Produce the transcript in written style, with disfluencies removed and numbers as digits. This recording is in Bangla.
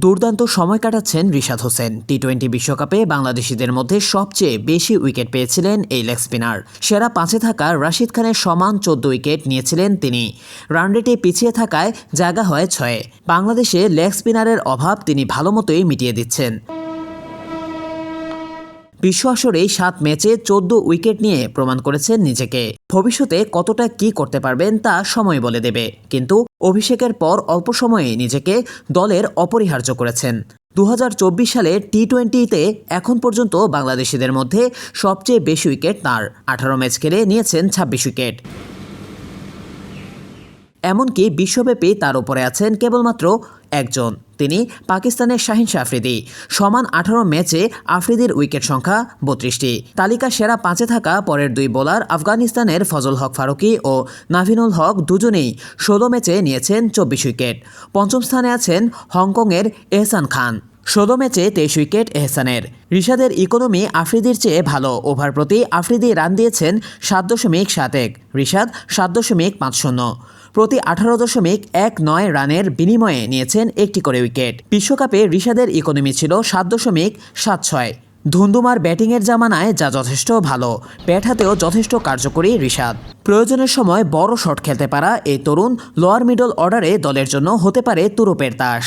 দুর্দান্ত সময় কাটাচ্ছেন রিশাদ হোসেন। টি-20 বিশ্বকাপে বাংলাদেশিদের মধ্যে সবচেয়ে বেশি উইকেট পেয়েছিলেন এই লেগ স্পিনার। সেরা 5-এ থাকা রাশিদ খানের সমান 14 উইকেট নিয়েছিলেন তিনি। রানরেটে পিছিয়ে থাকায় জায়গা হয় 6-এ। বাংলাদেশে লেগ স্পিনারের অভাব তিনি ভালোমতোই মিটিয়ে দিচ্ছেন। বিশ্ব আসরে 7 ম্যাচে 14 উইকেট নিয়ে প্রমাণ করেছেন নিজেকে। ভবিষ্যতে কতটা কি করতে পারবেন তা সময় বলে দেবে, কিন্তু অভিষেকের পর অল্প সময়ে নিজেকে দলের অপরিহার্য করেছেন। 2024 সালে টি-20তে এখন পর্যন্ত বাংলাদেশিদের মধ্যে সবচেয়ে বেশি উইকেট তাঁর। 18 ম্যাচ খেলে নিয়েছেন 26 উইকেট। এমনকি বিশ্বব্যাপী তার উপরে আছেন কেবলমাত্র একজন, তিনি পাকিস্তানের শাহিন শাহ আফ্রিদি। সমান 18 ম্যাচে আফ্রিদির উইকেট সংখ্যা 32টি। তালিকা সেরা 5-এ থাকা পরের দুই বোলার আফগানিস্তানের ফজল হক ফারুকী ও নাভিনুল হক দুজনেই 16 ম্যাচে নিয়েছেন 24 উইকেট। পঞ্চম স্থানে আছেন হংকংয়ের এহসান খান। 16 ম্যাচে 23 উইকেট এহসানের। রিশাদের ইকোনমি আফ্রিদির চেয়ে ভালো। ওভার প্রতি আফ্রিদি রান দিয়েছেন 7.71, রিশাদ 7.50। প্রতি 18.19 রানের বিনিময়ে নিয়েছেন একটি করে উইকেট। বিশ্বকাপে রিশাদের ইকোনমি ছিল 7.76। ধুন্দুমার ব্যাটিংয়ের জামানায় যা যথেষ্ট ভালো। ব্যাট হাতেও যথেষ্ট কার্যকরী রিশাদ। প্রয়োজনের সময় বড় শট খেলতে পারা এই তরুণ লোয়ার মিডল অর্ডারে দলের জন্য হতে পারে তুরুপের তাস।